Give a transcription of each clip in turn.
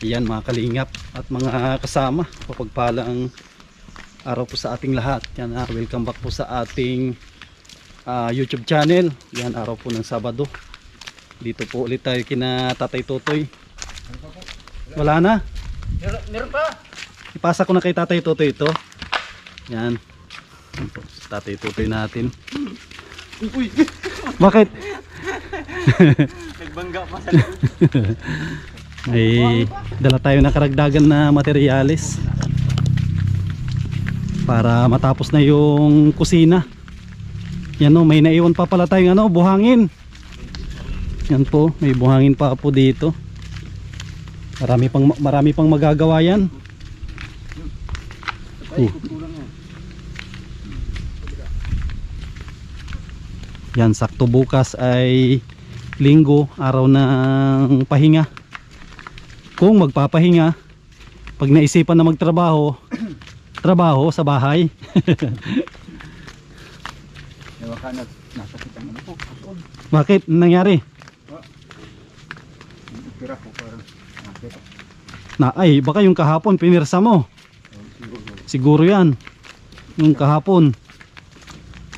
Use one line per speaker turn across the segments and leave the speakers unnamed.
Yan mga kalingap at mga kasama, papagpalang araw po sa ating lahat. Yan, welcome back po sa ating YouTube channel. Yan, araw po ng Sabado. Dito po ulit tayo kina Tatay Totoy. Wala na?
Meron pa?
Ipasa ko na kay Tatay Totoy ito. Yan. Yan po, Tatay Totoy natin.
Uy!
Bakit?
Nagbangga pa sa
Ay, dala tayo na karagdagan na materyales para matapos na yung kusina. Yan o, may naiwan pa pala tayong buhangin. Yan po, may buhangin pa po dito. Marami pang magagawa yan. Yan, sakto bukas ay Linggo, araw ng pahinga. Kung magpapahinga, pag naisipan na magtrabaho, trabaho sa bahay.
Nasakit ang ano po.
Bakit? Anong nangyari?
Tira ko parang
Ay, baka yung kahapon pinirsa mo. Siguro yan. Yung kahapon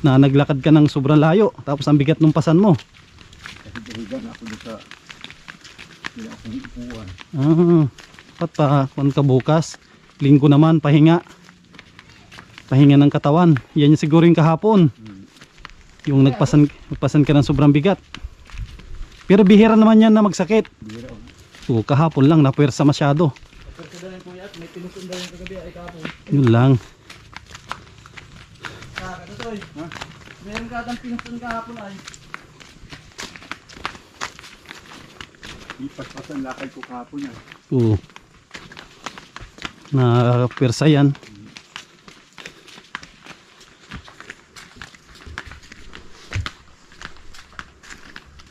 na naglakad ka ng sobrang layo, tapos ang bigat ng pasan mo.
kasi dirigan ako doon sa sila akong ipuan.
Kung ka bukas, Linggo naman, pahinga. Pahinga ng katawan. Yan yung siguro yung kahapon. Yung nagpasan ka ng sobrang bigat. Pero bihira naman yan na magsakit.
Bira ako.
So, kahapon lang, napuwersa masyado.
Pagkadalan po yan, may pinusunda yung kagabi ay kapon.
Yun lang.
Kakatotoy, ha? Meron ka atang pinusunda kahapon ay. Ipaspasan lakay ko kahapon yan.
Oo. Napuwersa yan.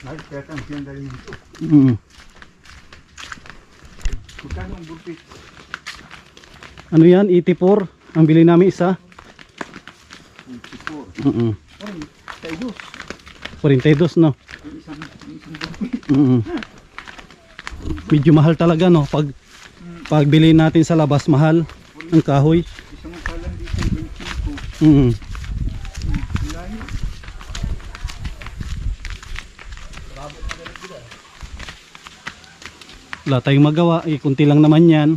Nagkatang siya dahil nito. Magkano ang burpit?
Ano yan? 84. Ang bili namin isa.
24.
Mm.
Ay, tayo.
42, no?
Yung isang burpit.
Medyo mahal talaga, no? Pag bili natin sa labas, mahal ang kahoy.
Isang kalan dito, 25. Layo.
Wala tayong magawa. Kunti lang naman yan.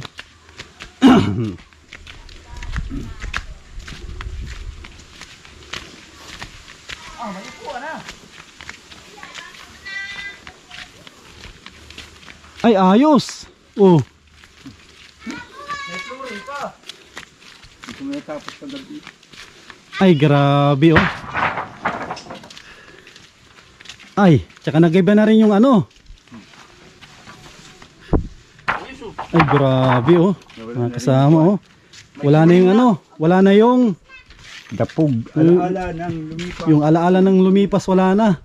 May upuan na.
Ay, ayos! Oh,
May flooring pa. Hindi ko natapos sa gabi.
ay grabe, oh. Ay, tsaka nag-iba na rin yung Ay, grabe, oh. Mga kasama, oh. Wala na yung wala na yung
Dapog. Alaala ng lumipas.
yung alaala ng lumipas, wala na.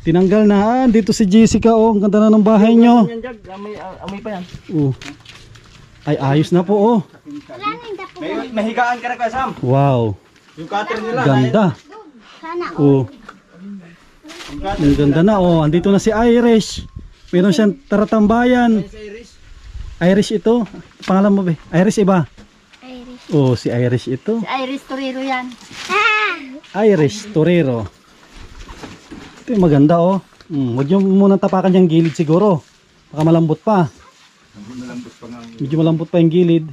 Tinanggal na. Dito si Jessica, oh. Ang ganda na ng bahay nyo.
Amoy pa yan.
Oh. Ay, ayos na po, oh.
May higaan ka na ka, Sam.
Wow.
Yung cutter nila.
Ganda. Oh. Ang ganda na, oh. Andito na si Irish. Meron siyang taratambayan. Irish ito. Pangalan mo ba? Irish iba?
Iris.
Oh, si Irish ito.
Si Iris Torero yan.
Irish Torero. Ito yung maganda, oh. Huwag nyo muna tapakan yung gilid siguro. Baka malambot pa.
Malambot pa nga.
Medyo malambot pa yung gilid.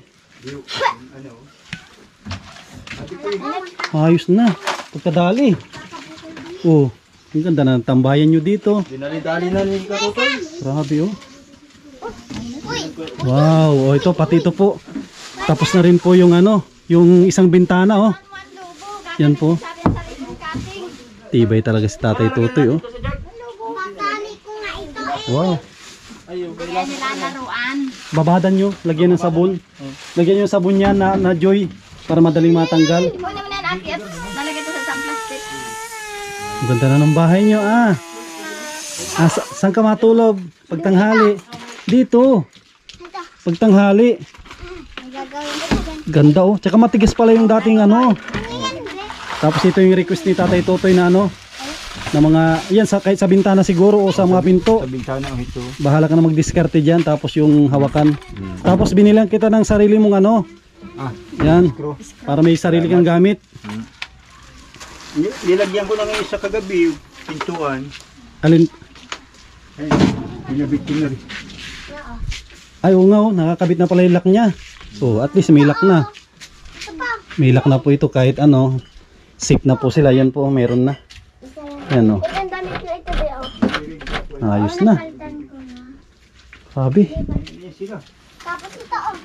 Ayos na. Pagkadali. Oh, ang ganda na ng tambayan nyo dito.
Dinali-dali na rin ka, Totoy.
Grabe, oh. Wow, oh, ito pati ito po. Tapos na rin po yung yung isang bintana, oh. Yan po. Tibay talaga si Tatay Totoy, oh. Wow.
Kaya nila laruan.
Babadan nyo, lagyan ng sabon. Lagyan nyo ng sabon yan na Joy para madaling matanggal.
Hindi mo naman yan akit. Nalagay ito sa isang plastic.
Ang ganda na ng bahay nyo, ah. Saan ka matulog? Pagtanghali. Dito. Pagtanghali. Ganda, oh. Tsaka matigas pala yung dating Tapos ito yung request ni Tatay Totoy na na mga, yan sa, kahit sa bintana siguro o sa mga pinto.
Sa bintana ang ito.
Bahala ka na mag-diskarte dyan, tapos yung hawakan. Tapos binilang kita ng sarili mong ano.
Ah,
Yan,
screw.
para may sarili kang gamit.
Nilagyan ko na ngayon sa kagabi, pintuan.
Alin,
Ay, binabit ko na rin.
ay oo nga, oh, nakakabit na pala yung lock niya. So, at least may lock na. May lock na po ito kahit ano. Safe na po sila. Yan po, meron na. Yan o.
Ang damit ko ito, Beo.
Ayos na.
Palitan ko na.
Sabi.
Yan sila.
Tapos ito, oh.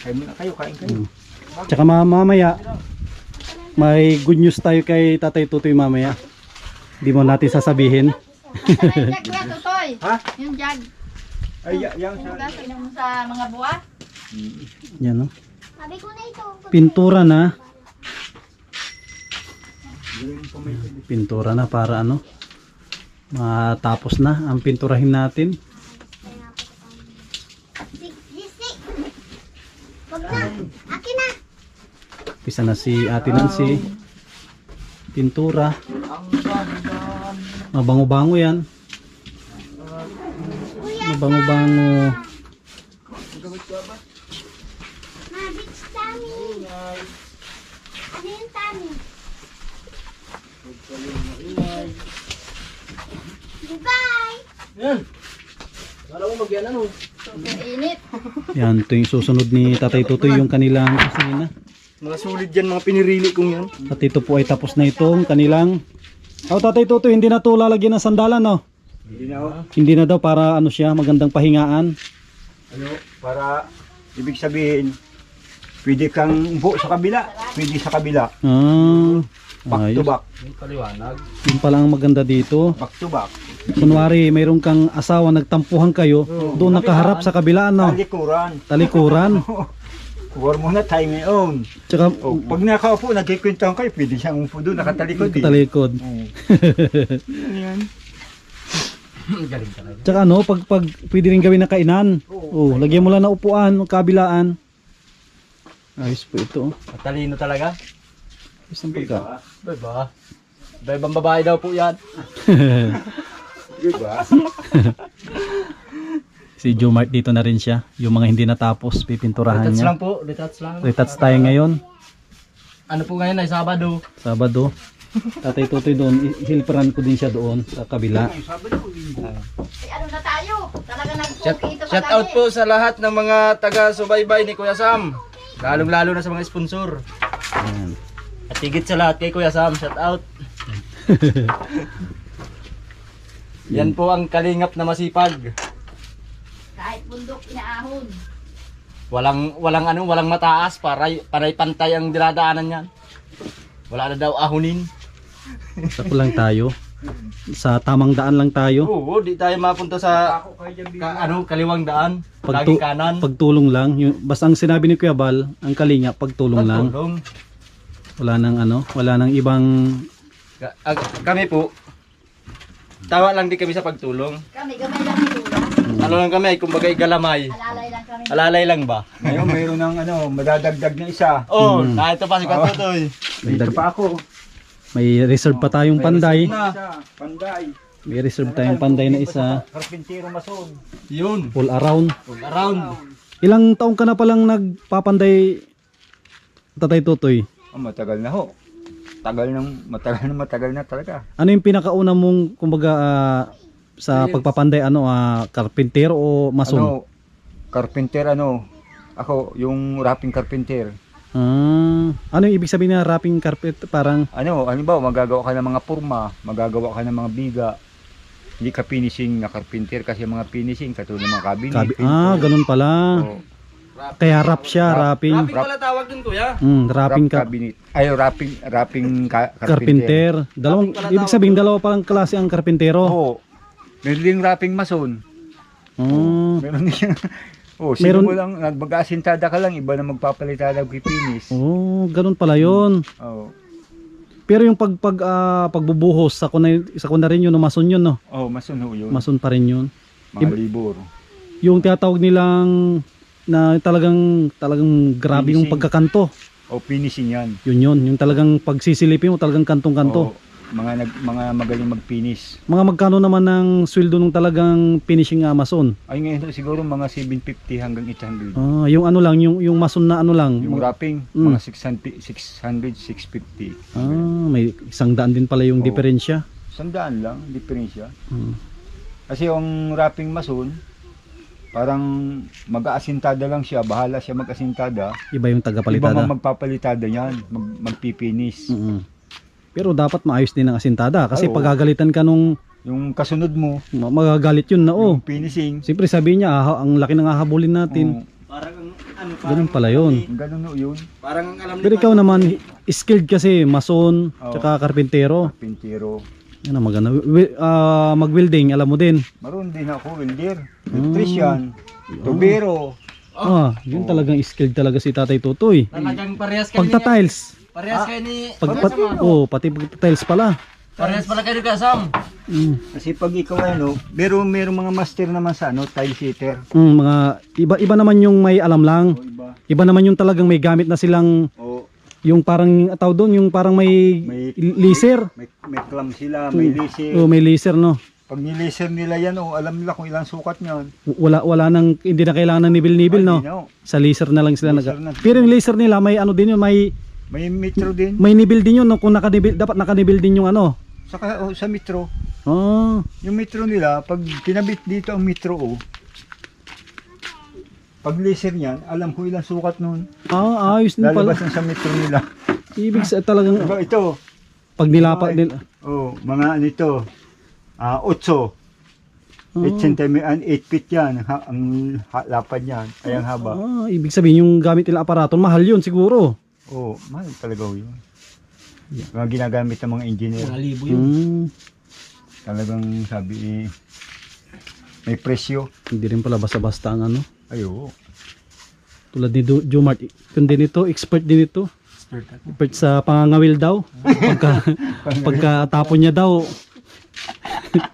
Kain muna kayo, kain kayo.
Tsaka mamaya, may good news tayo kay Tatay Tutoy mamaya. Di mo natin sasabihin.
Yung jag kuya, Tutoy.
Ha?
Yung jag.
Ay, yan sa...
Hugas, inom mo sa mga buwa.
Yan o.
Sabi ko na ito.
Pintura na. Pintura na para ano. Matapos na ang pinturahin natin.
Wag na. Akin na.
Pisa na si Ate Nancy. Pintura. Mabango-bango yan. Mabango-bango.
Mabits tummy. Ano yung tummy? Goodbye. Super init.
Yan, ito yung susunod ni Tatay Tutoy yung kanilang kusina.
Mga sulit yan, mga pinirili kong yan.
At ito po ay tapos na itong kanilang... Oh, Tatay Tutoy, hindi na ito lalagyan ng sandalan, no?
Hindi na ako.
Hindi na daw para ano siya, magandang pahingaan.
Ano, para ibig sabihin, pwede kang upo sa kabila, pwede sa kabila.
Ah,
Back to
ayos.
back.
Yun pala ang maganda dito.
Back to back.
Kunwari, mayroon kang asawa, nagtampuhan kayo, doon nakaharap sa kabila, no?
Talikuran.
Talikuran.
Huwag muna tayo ngayon.
Tsaka,
Oh, pag nakaupo, nagkikwentuhan kayo, pwede siyang umupo doon, nakatalikod eh.
talikod.
Oo. Yan.
Tsaka ano, pag pwede rin gawin na kainan. Oh, lagyan mo lang na upuan, kabilaan. Ayos po ito.
Matalino talaga.
Ayos ang pagka.
Diba? Ibang babae daw po yan.
Diba?
Si Jomart dito na rin siya. Yung mga hindi natapos, pipinturahan
Retouch
niya.
lang po. Retouch lang.
Retouch tayo ngayon.
Ano po ngayon ay Sabado.
Sabado. Tatay Tutoy doon, hilperan ko din siya doon sa kabila.
Ay, ano na tayo? Talaga nag-cookie ito
Shout out po sa lahat ng mga taga-subaybay ni Kuya Sam. Lalong-lalo na sa mga sponsor.
Ayan.
At higit sa lahat kay Kuya Sam, shout out. Yan po ang kalingap na masipag.
Kahit bundok inaahon.
Walang mataas, paray pantay ang dinadaanan niyan. Wala na daw ahunin.
Sako lang tayo. Sa tamang daan lang tayo.
Oo, di tayo mapunta sa kaliwang daan. Laging kanan.
Pagtulong lang. Basta ang sinabi ni Kuya Bal, ang kalinga, pagtulong lang.
Pagtulong.
Wala nang ibang...
Kami po, tawa lang di kami sa pagtulong.
Kami, gamay lang ni Lula.
Ano lang kami, kumbaga galamay.
Alalay lang kami.
Alalay lang ba?
Ngayon, mayroon ng madadagdag na isa.
Oo, ito pa si Katutoy.
Dito pa ako.
May reserve pa tayong panday.
Isa, panday.
May reserve tayong panday na isa.
Karpintero mason.
Yun,
All around.
around.
Ilang taong ka na palang nagpapanday, Tatay Tutoy?
Matagal na ho. Matagal na talaga.
Ano yung pinakauna mong, kumbaga, sa pagpapanday, karpintero o mason?
Carpenter ako yung wrapping carpenter.
Ano yung ibig sabihin na wrapping carpet? Parang,
Halimbawa, magagawa ka ng mga purma, magagawa ka ng mga biga. Hindi ka finishing na carpenter kasi mga finishing katulad ng mga cabinet.
ganun pala.
Oo.
Kaya wrap siya, wrapping.
Wrapping pala tawag dun kuya.
Wrapping
cabinet. Ay, wrapping carpenter.
carpenter. Ibig sabihin, dalawa palang klase ang karpintero.
Oo. Meron din wrapping mason. Meron din. Sino mo lang, mag-asintada ka lang, iba na magpapalitada pipinis.
Ganun pala yun.
Oo.
Pero yung pagbubuhos, sa kuna rin yun, mason yun, no?
Mason ho yun.
Mason pa rin yun.
Mga libor.
Yung tinatawag nilang na talagang grabe yung
Finishing.
pagkakanto.
Finishing yan.
Yun, yung talagang pagsisilipin mo, talagang kantong-kanto.
mga magaling mag-finish.
Mga magkano naman ng sweldo nung talagang finishing mason?
Ay ngayon siguro mga 750 hanggang 800.
Ah, yung ano lang, yung mason na ano lang.
Yung wrapping, mga 600, 650.
May 100 din pala yung
Oo.
diferensya.
100 lang, diferensya.
Hmm.
Kasi yung wrapping mason, parang mag-aasintada lang siya, bahala siya mag-asintada.
Iba yung
Iba
tagapalitada.
mang magpapalitada yan, magpipinis.
Pero dapat maayos din ang asintada kasi
Ay, oo.
pagagalitan ka nung
Yung kasunod mo,
magagalit yun na
yung finishing,
Siyempre sabi niya, ang laki ng hahabulin natin.
Parang ano,
Ganun pala yun.
ganun no yun.
Parang alam
Pero ikaw naman, skilled kasi, mason,
Oo.
tsaka karpintero.
Pintiro.
Yan ang maganda. Mag-welding, alam mo din.
Maroon din ako, welder, electrician, tubero.
Yun talagang skilled talaga si Tatay Tutoy.
Talagang parehas kayo
Pagta-tiles.
Parehas kayo ni...
Pati pagta-tiles pala.
Parehas pala kayo ni Kuya Sam.
Kasi pag ikaw ano, merong mga master naman sa ano, tile sitter.
Mga iba naman yung may alam lang.
O iba.
Iba naman yung talagang may gamit na silang
O
yung parang tawag doon, yung parang may laser.
may clamp sila, may laser.
May laser no.
Pag nilaser nila yan, alam nila kung ilang sukat niyan.
Wala nang hindi na kailangan ng nibil-nibil no. Sa laser na lang sila
Laser
nag.
na.
Pero yung laser nila may ano din yun, may
metro din.
nibil din yun no, kung nakanibil dapat nakanibil din yung ano.
Saka sa metro.
Ah,
Yung metro nila, pag kinabit dito ang metro pag laser niyan, alam ko ilang sukat nun.
ayos din pala.
Lalabas na sa metro nila.
Ibig sa talagang
Diba, ito,
pag nilapat din.
mga ano ito, 8. 8 cm, 8 feet yan, ang lapad yan, ay ang haba.
Ibig sabihin yung gamit nila aparato, mahal yun siguro.
Mahal talaga yun. Mga ginagamit ng mga engineer.
Mga libo yun.
Talagang sabi may presyo.
Hindi rin pala basta-basta ang ano.
Ayo.
Tulad ni Jomart, kundi nito, expert din ito. Expert sa pangangawil daw. Pagkatapon niya daw,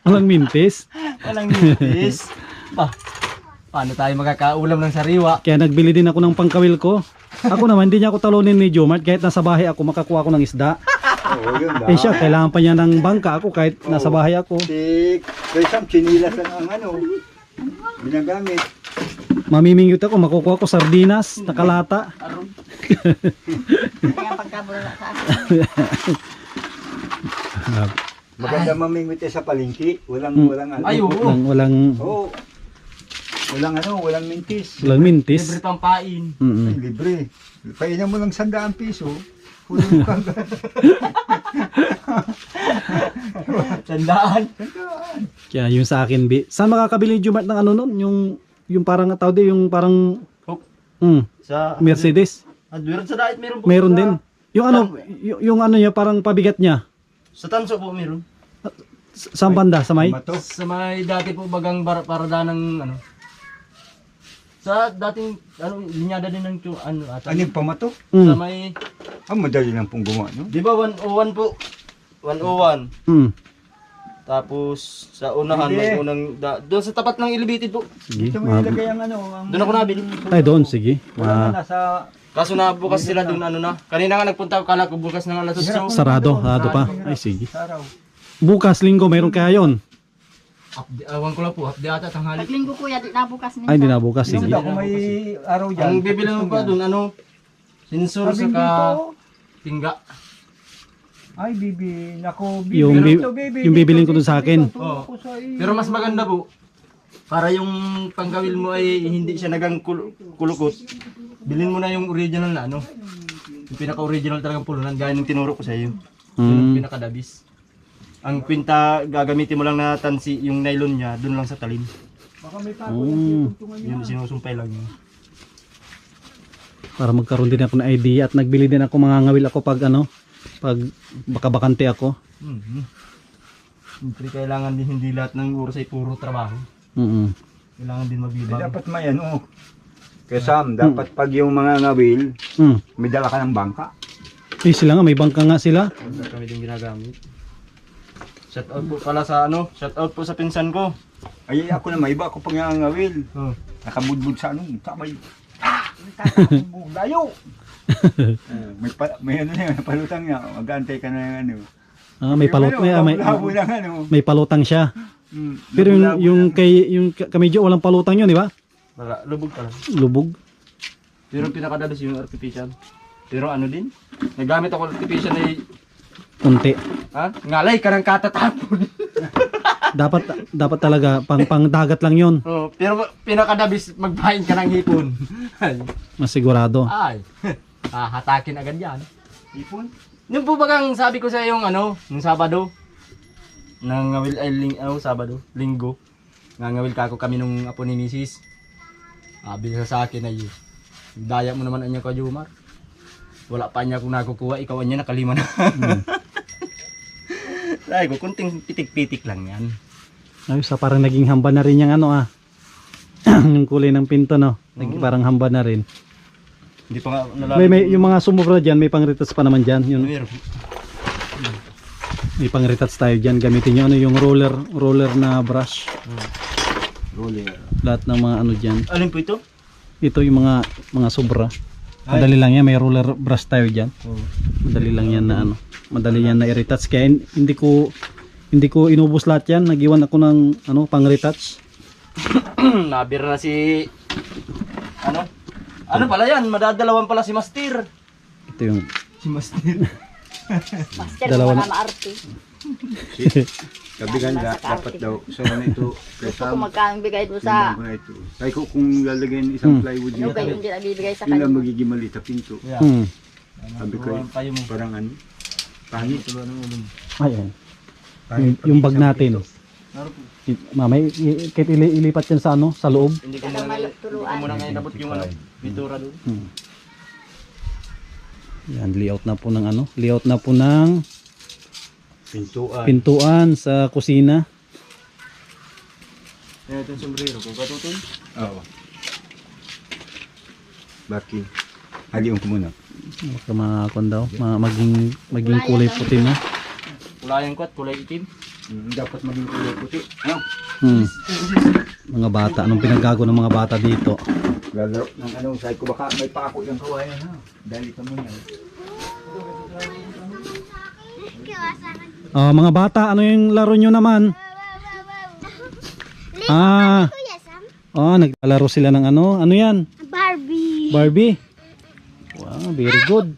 walang mintis.
Walang nitis. Paano tayo makakaulam ng sariwa?
Kaya nagbili din ako ng pangkawil ko. Ako naman, hindi niya ako talunin ni Jomart. Kahit nasa bahay ako, makakuha ako ng isda.
Yun lang.
Eh siya, kailangan pa niya ng bangka ako kahit nasa bahay ako.
Si Kaisam, chinilas lang ang ginagamit.
Mamimingyot ako, makukuha ko sardinas, nakalata.
Kaya pagkabulala sa akin.
Maganda mamingwit sa palengke. Walang
Ay, oo.
Walang
walang mintis.
mintis.
Libre pang pain.
Ay, libre. Painan mo lang 100 piso. Hulong ka.
Tandaan.
Kaya yung sa akin, saan makakabili ni Jomart ng ano nun? Yung parang tawag din, yung parang
Sa
Mercedes.
Meron sa diet, meron po.
Meron din. Yung ano, yung ano niya, parang pabigat niya.
Sa tanso po meron.
Saan banda? Sa may?
Mato.
Sa may dati po bagang parada ng ano. Sa dating linyada din ng ata.
Ano yung pamato?
Sa may
Madali lang pong gumawa, no?
di ba 101 po? 101. Tapos sa unahan may
Sige.
unang doon sa tapat ng elevated po.
Sige.
Dito mo ilagay ang
Doon ako nabili.
Ay, doon, sige.
Wala na nasa
Kaso na bukas sila doon na. Kanina nga nagpunta ako kala ko bukas ng alas 8.
Sarado pa. Ay, sige.
araw.
Bukas, linggo, mayroon kaya yon.
Awan ko lang po, update ata tanghali.
Paglinggo kuya, di nabukas minsan.
Ay, hindi na bukas, sige.
Kung may araw dyan.
Ang bibili mo pa doon sensor
Sabi
saka
dito,
tingga.
ay, bibi. Nako, bibi.
Yung
Dito, bibi.
yung
Dito,
bibilin ko
dito,
dun sa akin.
dito,
Oo.
ako sa iyo.
Pero mas maganda po. Para yung panggawil mo ay hindi siya nagang kulukot. Bilhin mo na yung original na yung pinaka-original talagang pulunan gaya ng tinuro ko sa iyo. Yung pinaka-dabis. Ang kwinta gagamitin mo lang na tansi, yung nylon niya, doon lang sa talim.
Baka may tago yan.
Yun sinusumpay lang yun.
Para magkaroon din ako ng idea at nagbili din ako, mga ngawil ako pag baka bakante ako.
Siyempre kailangan din hindi lahat ng oras ay puro trabaho. Kailangan din mabibang.
Dapat may ano. Kaya Sam, dapat pag yung mga ngawil, may dala ka ng bangka.
Eh, sila nga, may bangka nga sila.
Kami din ginagamit. Shout out po pala sa shout out po sa pinsan ko.
Ay, ako na may iba ako pag yung ngawil. Nakabudbud sa sabay. Layo! may ano na yun, palutang niya. Mag-aantay ka na yung
May palot,
Labo lang ano.
may palutang siya. Pero
Labo-labo
yung
lang.
kay yung kamedyo walang palutang yun, di ba?
Wala, lubog ka lang.
Lubog.
Pero pinakadalas yung artificial. Pero ano din, nagamit ako artificial ay,
Unti.
ngalay ka ng katatapon.
Dapat talaga pang dagat lang yun.
Oh, pero pinakadabis magbahin ka ng hipon.
Masigurado.
Ay, hatakin agad yan. Hipon? Yung po bagang sabi ko sa yung nung Sabado, nangawil ay Sabado, Linggo, ngangawil ka ako kami nung apo ni Mrs. Sabi sa akin ay, daya mo naman anya ka Jumar. Wala pa niya kung nakukuha, ikaw anya nakalima na. Ay ko, kunting pitik-pitik lang yan.
Ayos, parang naging hamba na rin yung yung kulay ng pinto, no? Parang hamba na rin.
Hindi pa nga nalaman.
May yung mga sumobra dyan, may pang-retats pa naman dyan. Yun,
Meron.
may pang-retats tayo dyan. Gamitin nyo yung roller na brush.
Roller.
Lahat ng mga dyan.
Alin po ito?
Ito yung mga sobra. Madali lang yan, may roller brush tayo dyan. Madali lang yan na madali yan na i-retouch. Kaya hindi ko inubos lahat yan. Nagiwan ako ng pang-retouch.
Nabira na si ano pala yan? Madadalawan pala si Master.
Ito yung
Si Master.
Master,
Dalawa
wala
na.
na arte.
Sabi ganda, dapat daw. So ano ito?
Gusto ko magkano bigay doon sa...
Tingnan ko na ito. Kaya kung lalagyan isang plywood
Ano
dito,
kayo hindi na bibigay sa
yun lang
kanya?
magiging maliit na pinto.
Yeah.
Sabi ko,
Tayo mo.
parang ano? Pangit.
Ayan. Yung bag natin. Mamay, kahit ilipat yan sa sa loob.
Hindi ko muna ngayon nabot yung pintura doon.
Yan, layout na po ng layout na po ng
Pintuan.
pintuan sa kusina.
Yan itong sombrero. Kung katutoy.
Oo. Baki. Hagi ko muna.
Baka makakon daw, maging kulay puti na.
Kulayan ko at kulay itim.
Dapat maging kulay puti. Ano?
Mga bata, anong pinaggago ng mga bata dito?
Lalaro ng ano, sabi ko baka may pako yung kawayan ha. Dali ka muna.
Mga bata, ano yung laro nyo naman? Naglalaro sila ng ano yan? Barbie. Wow, very good.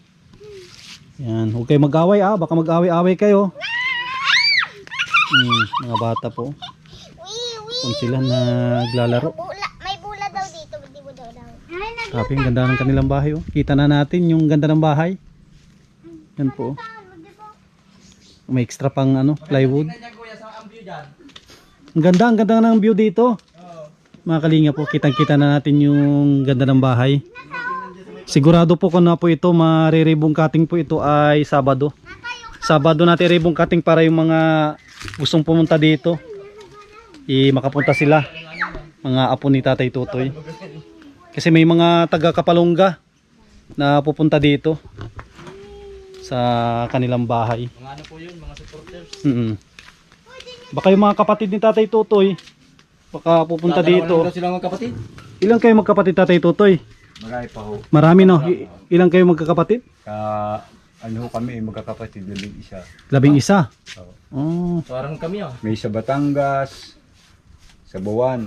Yan, huwag kayo mag-away baka mag-away-away kayo. Mga bata po. Kung sila naglalaro.
May bula daw dito, hindi mo daw.
Grabe, ang ganda ng kanilang bahay. Kita na natin yung ganda ng bahay. Yan po. May extra pang plywood. Ang ganda ng view dito. Mga kalinga po, kitang-kita na natin yung ganda ng bahay. Sigurado po kung na po ito, mariribong cutting po ito ay Sabado. Sabado natin ribong cutting para yung mga gustong pumunta dito. Makapunta sila. Mga apo ni Tatay Tutoy. Kasi may mga taga Kapalungga na pupunta dito sa kanilang bahay.
Mga ano po yun, mga supporters.
Baka yung mga kapatid ni Tatay Tutoy baka pupunta dito.
Dadalawan sila mga kapatid.
Ilang kayo magkapatid, Tatay Tutoy?
Marami pa ho.
Marami, no? Ilang kayo magkakapatid?
Ano ho kami, magkakapatid, 11.
11.
Oo.
Oh.
Parang kami
May isa Batangas, sa Buwan,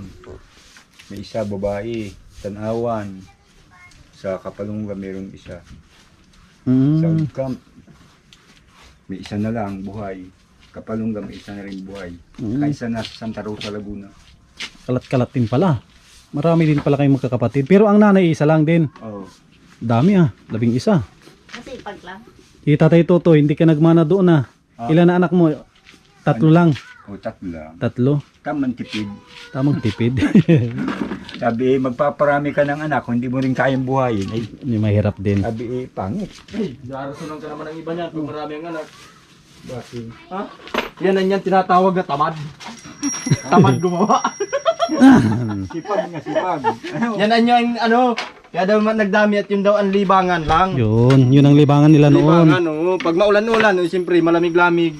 may isa babae, Tanawan, sa Kapalungga mayroong isa, sa Camp may isa na lang buhay, Kapalungga may isa na rin buhay, kaysa nasa Santa Rosa, Laguna.
Kalat-kalat din pala. Marami din pala kayong magkakapatid. Pero ang nanay isa lang din.
Oo.
Dami 11.
Kasi pag lang.
Tatay Tutoy, hindi ka nagmana doon Ilan na anak mo? 3 lang.
O 3 lang.
3.
Tamang tipid.
Tamang tipid.
Sabi, magpaparami ka ng anak, kung hindi mo rin kayang buhayin. Ay,
Yung mahirap din.
sabi, pangit.
Darasunang ka naman ng iba niyan kung marami ang anak.
Bakit?
Ha? Yan ang yan tinatawag na tamad. Tamad gumawa.
Sipag nga, sipag.
Yan ang yung kaya daw nagdami at yun daw ang libangan lang.
Yun ang libangan nila noon.
Libangan, pag maulan-ulan, siyempre malamig-lamig.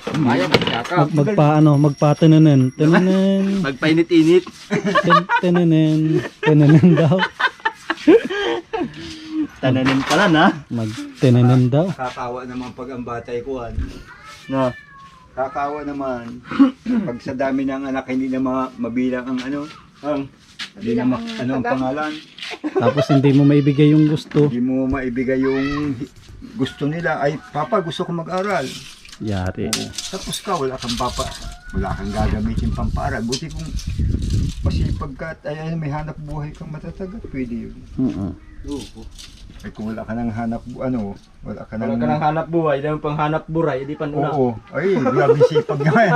Ayaw, magsiyakap.
Magpatananan. Tananan.
Magpainit-init.
Tananan daw.
Tananin pala na.
Magtananan daw.
Kakawa naman pag ang batay ko,
Na.
Kakawa naman. Pag sa dami ng anak, hindi na mabilang ang ano. Hindi na ano ang pangalan.
Tapos hindi mo maibigay yung gusto.
Hindi mo maibigay yung gusto nila. Ay, papa, gusto ko mag-aral.
Yari.
Oo. Tapos ka, wala kang papa. Wala kang gagamitin pampaaral. Buti kung masipag ka at ay, may hanap buhay kang matatagal, pwede yun. Ay kung wala ka nang hanap wala ka nang...
Wala ka nang hanap buhay, dahil pang hanap buray, hindi pan una.
Oo. Ay, grabe sipag nga yan.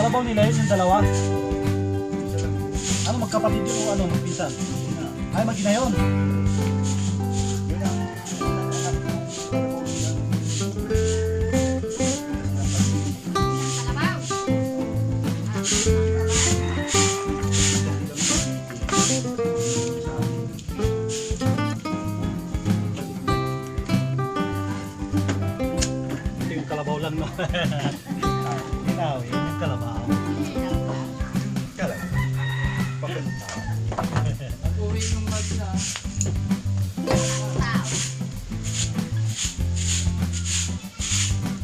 Kalabaw nila yun, yung dalawa. Ano, magkapatid yun o ano, magpinsan? Ay, mag-ina yun. Ito yung kalabaw lang no. Ikaw, yun yung kalabaw.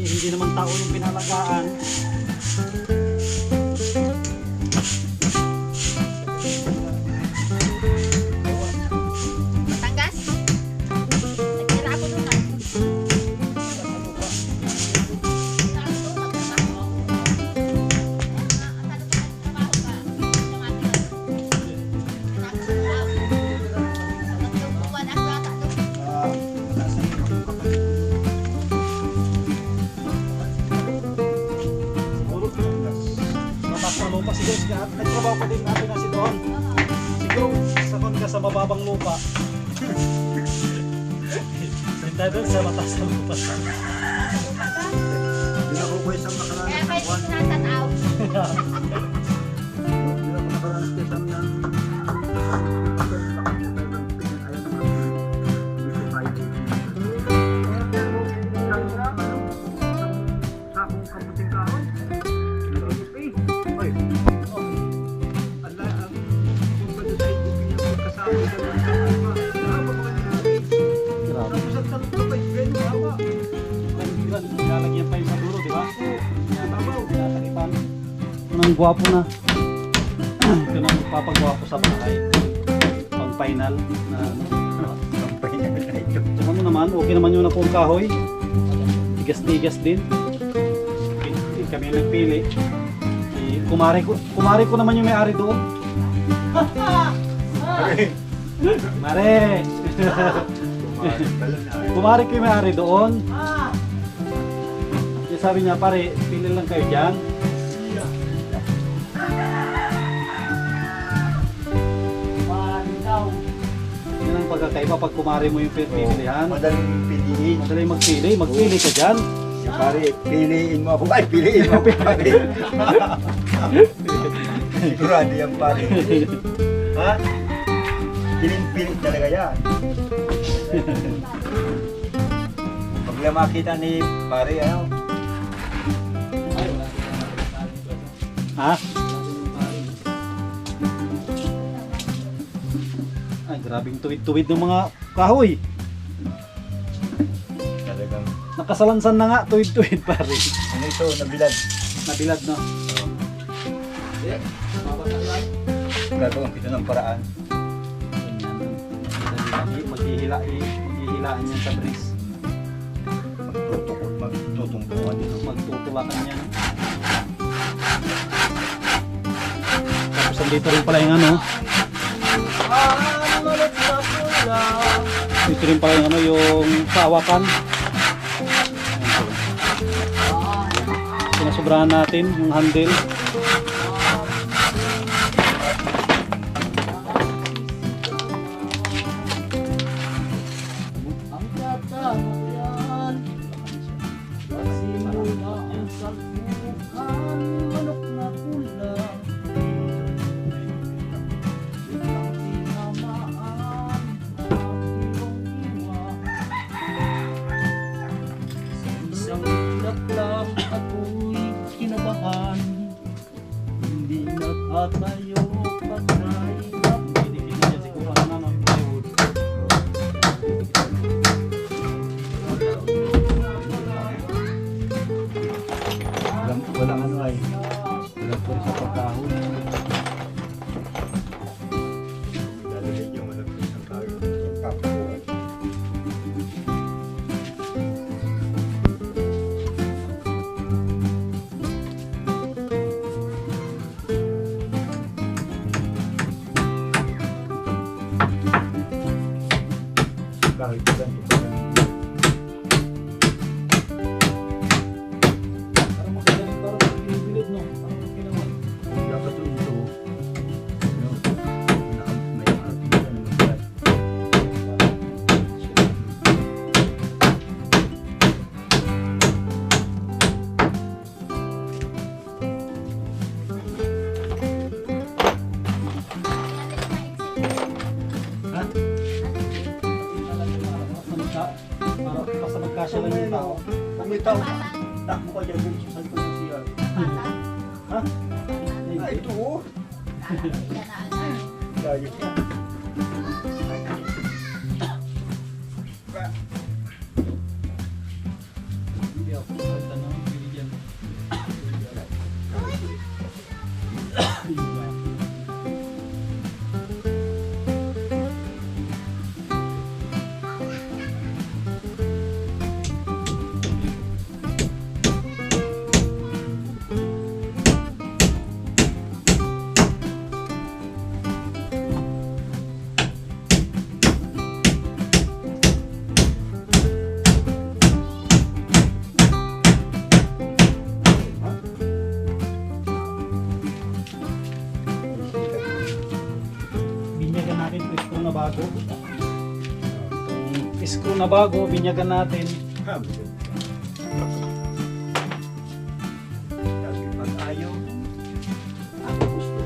Hindi naman tao yung pinalagaan.
Batangas? Nagtira ako doon ah.
Siguro, mataas na lupa siguro. Nagtrabaho pa din natin na si Don. Siguro, sa kon ka sa mababang lupa. Punta doon sa mataas na lupa.
Hindi ako ko isang nakaranas
Kaya
ng
kayo
buwan.
tinatanaw.
Hindi ako nakaranas ng isang ng...
Grabe. Nilalagyan pa yung sa dulo, di ba? Tinatakipan. Ang gwapo na. Ito na papagwapo sa bahay. Pang final na ano. Ano naman, okay naman yun na pong kahoy. Tigas-tigas din. Kami nagpili. Kumari ko naman yung may-ari doon. Mare! Kumari ko yung may-ari doon. sabi niya, pare, pili lang kayo dyan. Yun ang pagkakaiba pag kumari mo yung pipilihan.
Madaling piliin.
Madali magpili, magpili ka dyan.
Pare, piliin mo ako. Ay, piliin mo ako, pare. Sigurado yan, pare. Ha? Pili talaga yan. Pag lang makita ni pare, ano?
Ha? Ay, grabing tuwid-tuwid ng mga kahoy.
Talagang,
Nakasalansan na nga, tuwid-tuwid pare.
ano ito, nabilad.
Nabilad na.
Gagawin kita ng paraan.
Maghihilaan yan sa bris.
Magtutungtungan dito.
Magtutulakan yan. Tapos andito rin pala yung ano. Dito rin pala yung ano, yung sawakan. Sinasobrahan natin yung handle.
Isang laklam ako'y kinabahan, hindi nakatayo pagkahirap.
Hindi niya siguro ano na yung plywood.
Walang ano ay. Walang pwede sa pagkahon. Lalagay niyo walang pwede sa pagkahon. Kahit ganito pa rin.
Parang magaling, parang magbibilid, no? Parang magkinawan.
Dapat ito. No? May artista naman yan.
Para basta magkasya lang yung tao.
Kung may tao, takbo ka dyan dun sa likod ng CR.
Ha?
Ah, ito oh. Layo ka.
Hindi ako. Tanong, binigyan. Binyagan natin ito screw na bago. Itong screw na bago, binyagan natin.
Lagi pag ayaw.
Ang gusto.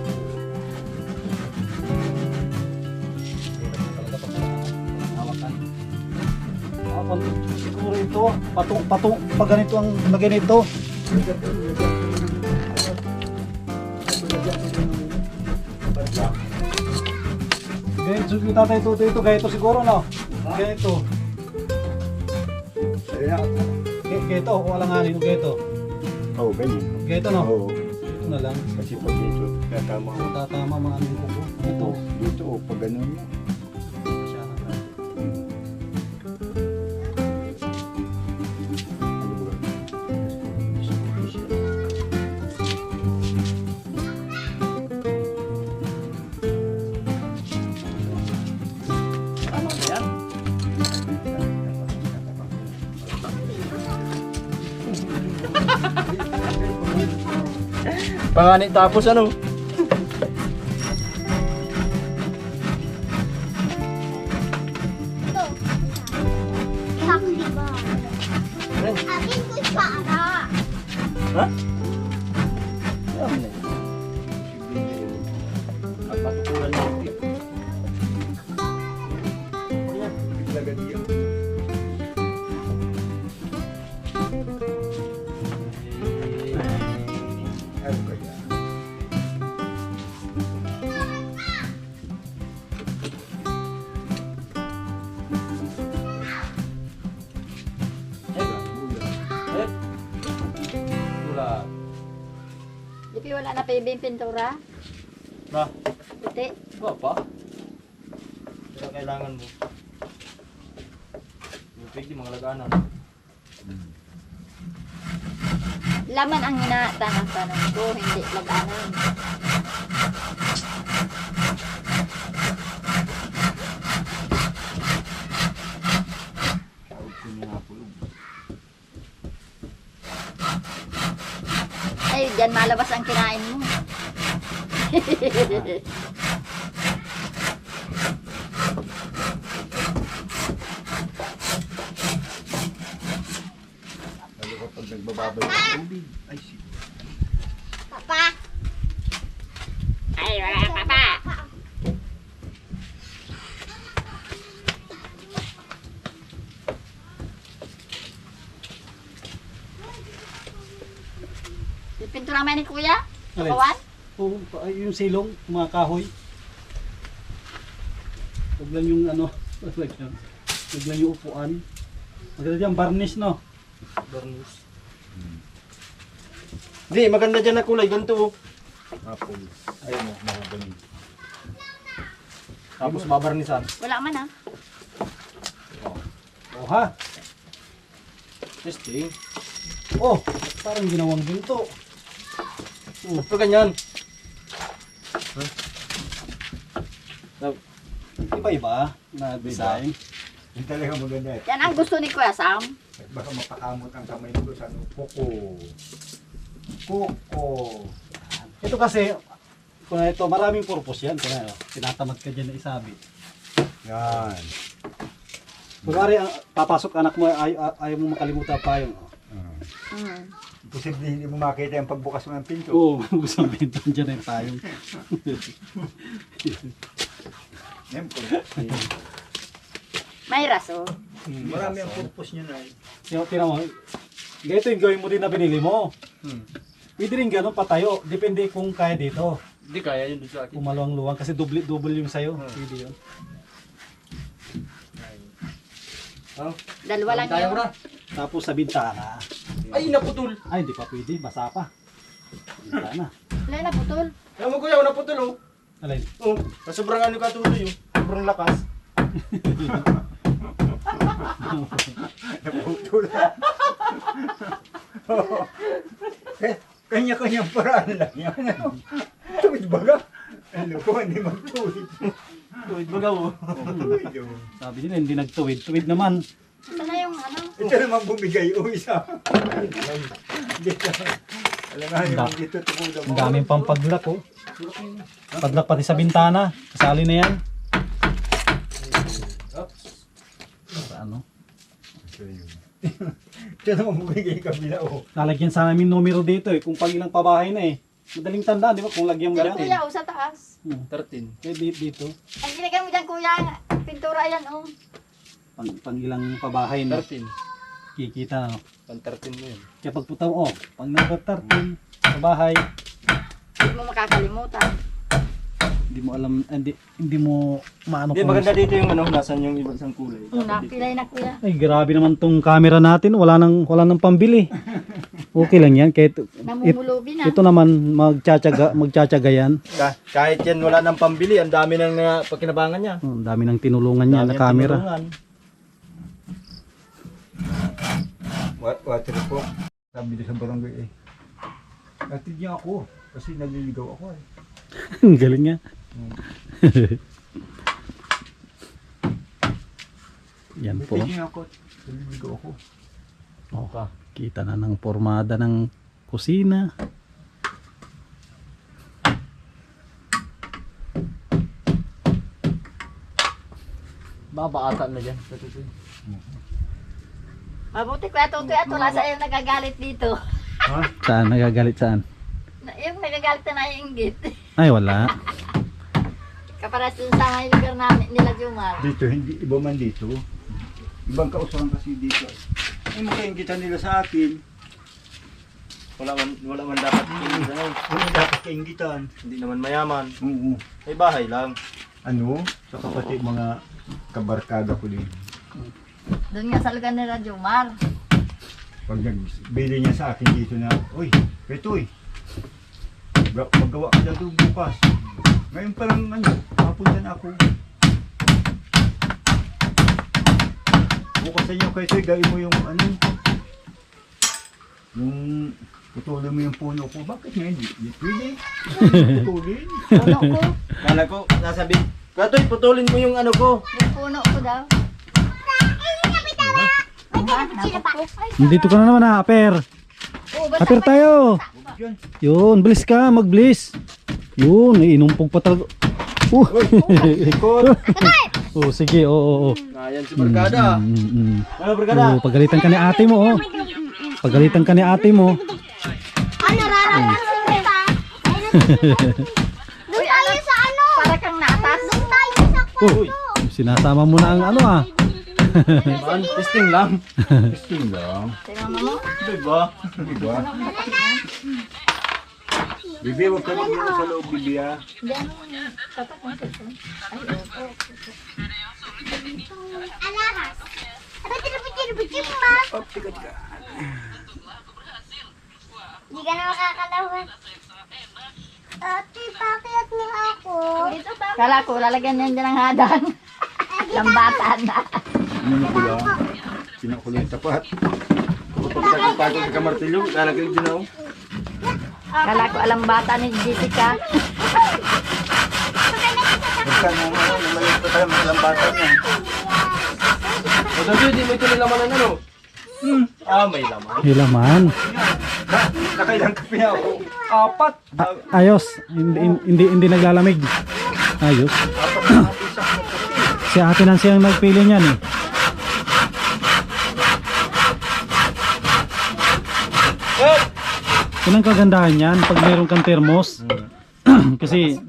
Hirap na talaga pag hawakan. Kapag siguro ito, patong, pag ganito ang lagay nito. Ganito, yung tatay ito, ganito siguro, no? Ganito.
Ayan.
Ganito, o alanganin, ganito.
Oo, ganyan.
Ganito, no?
Oo.
Ito na lang.
Kasi pag dito, tatama ko.
Tatama mga anong kuko. Ito.
Dito, oh, pag ganun mo.
Siya na tayo.
Ano ba?
Tama ba yan?
Pangani tapos ano?
Ito. Sakli ba? Akin ko para.
Ha? Ayan na. Pagpatukulan mo.
Biglagan niya. Ano kaya?
Tulat.
Di pa wala na pa yung pintura.
Na,
Puti.
ba pa? Pero kailangan mo. Yung pig, di mga laganan.
Laman ang hinatanong ko, hindi laganan. Ay, dyan malabas ang kinain mo.
Lalo kapag nagbababay ng tubig. Ay,
Papa.
Ay, wala ka pa. Yung pintura naman ni Kuya?
Alin?
Kawan?
Oo, yung silong, mga kahoy. Huwag lang yung ano, huwag lang yung upuan. Maganda dyan, varnish no?
Barnis. Di, maganda dyan na kulay, ganito.
apple. Ayun mo, mahogany.
Tapos babarnisan.
Wala man ah.
Oh ha?
Testing.
Oh, parang ginawang ginto.
Ito ganyan.
Iba-iba na design.
Yung talaga maganda eh.
Yan ang gusto ni Kuya Sam.
Baka mapakamot ang kamay mo sa ano. Kuko. Kuko.
Ito kasi, kung ito, maraming purpose yan. Kung tinatamad ka dyan na isabi.
Yan.
Kunwari, papasok anak mo, ayaw mo makalimutan pa yung...
Mm.
Posible hindi mo makita yung pagbukas mo ng pinto.
Oo, gusto mo ito dyan na yung payong.
Yan po.
May raso.
Marami ang purpose niya na eh.
Tira mo, ganito yung gawin mo din na binili mo. Pwede rin ganun patayo. Depende kung kaya dito.
Hindi kaya yun doon sa akin.
Kung maluwang-luwang kasi double yung sayo. Pwede yun.
Oh,
Dalawa lang
tayo
yun.
na.
Tapos sa bintana.
Ay, naputol.
Ay, hindi pa pwede. Basa pa. Bintana.
Wala na putol.
Alam mo kuya, naputol oh.
Alay.
Oh, sa sobrang ano katuloy oh. Sobrang lakas.
Naputol. Kanya-kanyang paraan lang yan. Tuwid baga. Ano ko, hindi magtuwid.
Tuwid baga oh.
Tuwid oh.
Sabi nila, hindi nagtuwid. Tuwid naman.
Sana yung ano.
Ito naman bumigay o isa. Dito. Alam nga yung dito tukuda
Ang daming pampaglak oh. Paglak pati sa bintana. Kasali na yan. Para ano?
Ito naman bumigay kabila o.
Lalagyan sana namin numero dito eh. Kung pag ilang pabahay na eh. Madaling tandaan, di ba? Kung lagyan mo
Kuya,
dyan.
sa taas.
13.
Kaya dito.
Ang ginagawa mo dyan, Kuya, pintura yan, oh.
Pang ilang pabahay na
13.
kikita. No?
Pang 13 mo yun.
Kaya pagputaw, oh, pang number 13 sa bahay,
Hindi mo makakalimutan.
hindi mo alam, hindi mo maano
Hindi,
kung-
maganda dito yung ano, nasan yung iba isang kulay.
Una, pilay na, Kuya.
Ay, grabe naman tong camera natin. Wala nang pambili. Okay lang yan. Kahit
Namumulubi na.
ito naman magtsatsaga yan.
Kahit yan wala nang pambili, ang dami nang pagkinabangan niya.
Oh, ang dami nang tinulungan niya na
Dami ang
camera.
tinulungan.
Water po. Sabi doon sa barangay eh. Atid niya ako. Kasi naliligaw ako eh.
Ang galing nga. Yan po.
Atid niya ako. Naliligaw ako.
Oh, kita na ng formada ng kusina.
Babaatan na dyan.
Mabuti ko ito at wala sa iyo nagagalit dito.
Ha?
Saan? Nagagalit saan?
Yung nagagalit na naiinggit.
Ay, wala.
Kaparas dun sa may lugar namin nila Jumar.
Dito, hindi iba man dito. Ibang kausahan kasi dito. Ay, makaingitan nila sa akin.
Wala man dapat hindi
Ano dapat kaingitan?
Hindi naman mayaman.
Oo.
May bahay lang.
Ano? Sa kapatid mga kabarkada ko din.
Doon nga sa lugar nila Jumar.
Pag nagbili niya sa akin dito na, uy, Petoy, magawa ka dyan doon bukas. Ngayon pa lang, mapunta na ako. Bukas sa inyo, Petoy, gawin mo yung yung putulin mo yung puno ko. Bakit nga hindi? Pwede. Putulin.
Puno ko.
Kala ko, nasabi, Katoy, putulin mo yung ano ko.
Yung puno ko daw. Ah, napako.
Dito ka na naman ha, Aper.
Oh, basta
Aper tayo. Yun, bilis ka, mag-bliss. Yun, inumpong pa talaga. Oh, sige, oo.
Ayan si Barkada. Ano, Barkada?
Oh, pagalitan ka ni ate mo, oh. Pagalitan ka ni ate mo.
Ano, rarapasin kita? Doon tayo sa ano?
para kang naatas.
Doon tayo sa kwarto.
Sinasama mo na ang ano ah.
Man, testing lang.
Testing lang.
Tingnan mo.
Diba?
Diba? Bibi, huwag ka mag sa loob, Bibi, ha?
Hindi ano. Tatak mo ito. Ay, opo.
Alahas. Ano tinapit ma?
Oh, tiga.
Hindi ka na makakalawan. Ate, bakit mo ako?
Kala ko, lalagyan niyan dyan ng hadang. Lambatan na.
Ano ko lang? Pinakulo yung tapat.
Kapag pagod sa kamartilyo, lalagay din ako.
Kala ko alambatan ni Jessica.
Basta nung maliit pa tayo, malambatan yan.
O sabi, di mo ito nilaman ng ano? May laman.
Hilaman.
Nakailang kape ako. 4.
Ayos, hindi naglalamig. Ayos. Si ate Nancy ang nagpili niyan eh. Yun ang kagandahan niyan pag mayroon kang thermos. kasi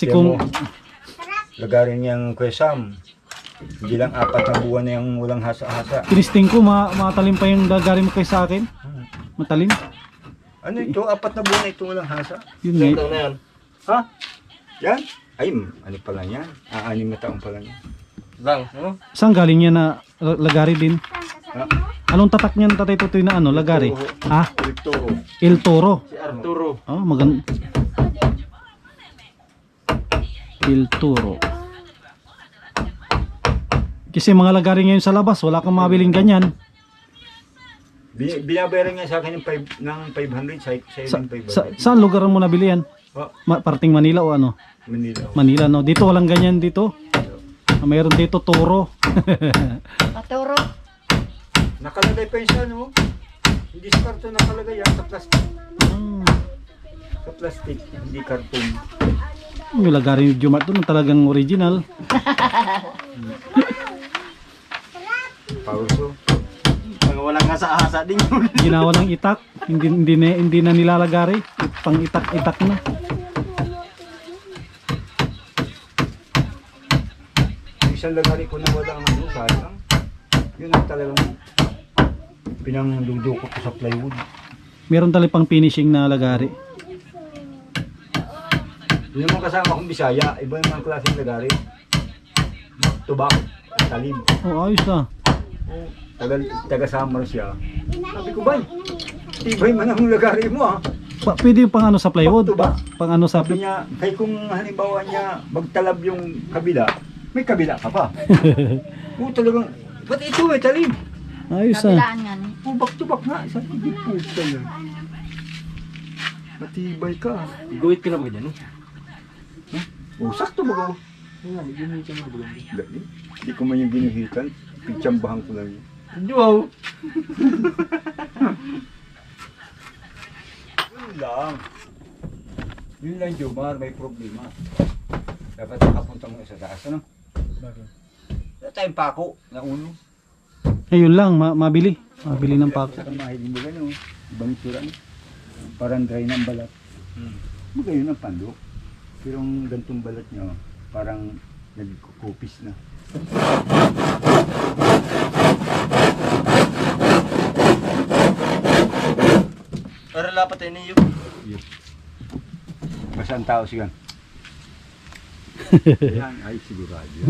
kung
Lagarin niyang kwesam. Hindi lang 4 na buwan na yung walang hasa-hasa.
tinisting ko, matalim pa yung lagarin mo kay sa akin. Matalim.
Ano ito? 4 na buwan na ito walang hasa?
Yun
Ilang
nga.
taon na yan?
Ha? Yan? Ay, ano pala yan? 6 na taon pala yan.
Lang, ano?
Saan galing yan na lagari din?
Ha?
Anong tatak niyan, Tatay Tutoy, na ano, lagari? Ah,
Ito.
El Toro.
Si Arturo.
Oh, El Toro. Kasi mga lagari ngayon sa labas, wala kang mabiling ganyan.
Binabayaran niya sa akin ng 500 sa yung 500.
Saan lugar mo nabili yan?
Oh,
Parting Manila o ano?
Manila.
Manila, no? Dito walang ganyan dito. Mayroon dito Toro.
Paturo.
Nakalagay pa yun sa ano? Hindi sa karton nakalagay yan, sa plastic. Sa plastic, hindi karton.
Yung lagari ni Jumart doon talagang original.
Pauso.
Mga walang hasa-hasa din yun.
Ginawa ng itak, hindi na nilalagari. Pang itak na.
Isang lagari ko na walang ano, sayang. Yun ang talagang pinangdudukot ko sa plywood.
Meron talagang pang finishing na lagari.
Yun naman kasama kong Bisaya, iba yung mga klaseng lagari. Tubak, talim.
Oh, ayos ah.
Taga-summer siya. Sabi ko, bay, tibay man ang lagari mo ha.
Pwede yung pang ano sa plywood. Pang ano sa
Sabi niya, kay kung halimbawa niya magtalab yung kabila, may kabila ka pa. Oo, talagang, ba't ito may talim?
ayos ah.
Kabilaan nga ni.
Tubak nga. Sabi ko, di po tayo. Matibay ka.
Guwit ka na ba dyan?
Oh, sakto ba ko? Hindi ko man yung ginuhitan. Pigtsambahan ko lang yun.
Wow!
Yun lang, Jomar, may problema. Dapat nakapunta mo sa taas, ano? Wala tayong pako na uno.
Ayun lang, mabili. Mabili ng pako.
Sa kamahilin mo gano'n. Ibang itsura. Parang dry ng balat. Magayon ang pandok. Pero ang gantong balat niya, parang nagkukupis na.
Para lapat tayo niyo.
Basta ang tao siya. Yan, ay sigurado yan.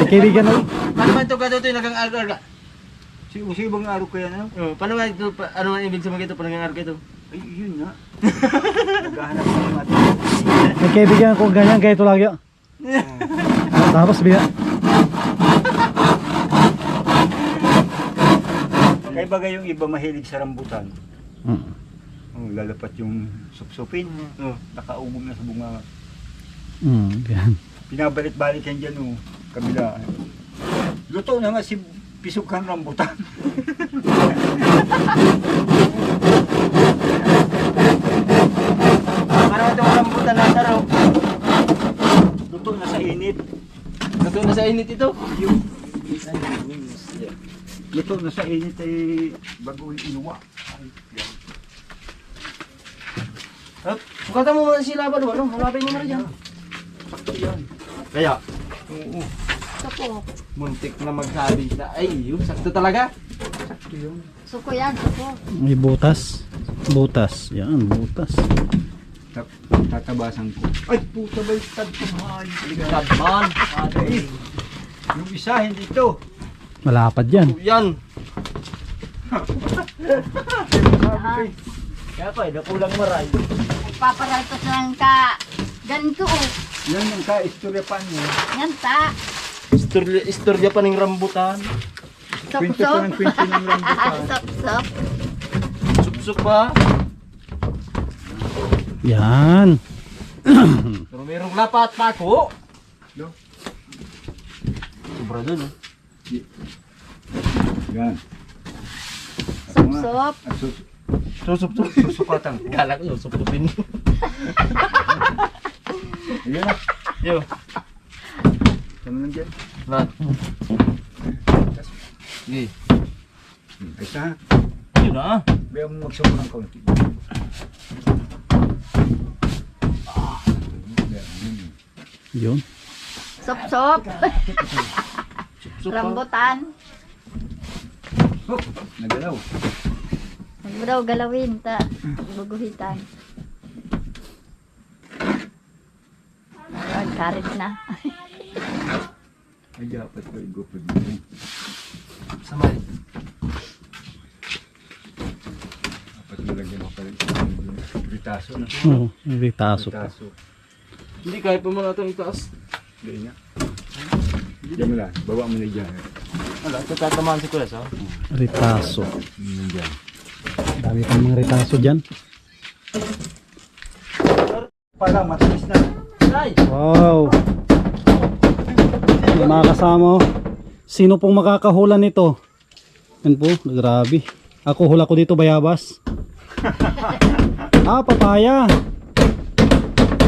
Kaibigan na.
Paano ba ito gado ito yung nagang-arga?
Sige bang araw kaya na?
Paano ba ito, ano ang ibig sabihin ito, nagang-arga ito?
Ay, yun nga. Naghahanap ko ng ating.
May kaibigan ko ganyan kaya ito lagi. Tapos biya.
Kaya bagay yung iba mahilig sa rambutan. Lalapat yung supsupin. Nakaugong na sa bunga.
Yan.
Pinabalit-balik yan dyan, kabila. Luto na nga si pisukan rambutan.
Parang ito ang rambutan na araw.
Luto na sa init.
Luto na sa init ito.
Luto na sa init ay bago inuwa.
Sukatan mo muna sila ba doon? Malapit mo na dyan. Kaya,
Ito po.
muntik na magsabi na, ay, yun, sakto talaga.
Suko yan, suko.
May butas. Butas. Yan, butas.
Tatabasan ko. Ay, puta ba yung tadpahan?
Ligtad man.
Ay, yung isa, hindi ito.
Malapad yan.
Yan. Kaya pa, nakulang maray.
Nagpaparaltos lang ka. Ganito oh.
Yan yung ka-istorya pa niyo.
Yan ta.
Istorya pa ng rambutan.
Kwento pa ng kwento ng rambutan.
Sop-sop.
Supsup pa.
Yan.
Pero merong lapat pa ako.
No?
Sobra dun,
Yan.
Sop-sop.
Susukatan ko.
Kala ko, supupin.
Yan na.
Yo.
Tama lang dyan.
Lahat. Okay.
Isa.
Yun na.
Bayaw mo magsuko ng kaunti.
Yun.
Sop-sop.
Supsup pa.
Rambutan.
Oh, nagalaw.
Huwag mo daw galawin ta. Buguhitan. Ayun, karit na.
Ay, dapat ko igupod mo.
Samay.
Dapat nalagyan ko pala isang ritaso na.
Oo, may taso pa.
Ritaso.
Hindi, kaya pa muna itong itaas.
Hindi nga. Diyan mo lang. Bawa mo na dyan.
Wala, ito tatamaan si Kuya, sa?
Ritaso.
Dyan.
Dami pang mga ritaso dyan.
Parang matamis na.
Ay!
Wow. Mga kasama, sino pong makakahula nito? Yan po, grabe. Ako hula ko dito, bayabas. Papaya.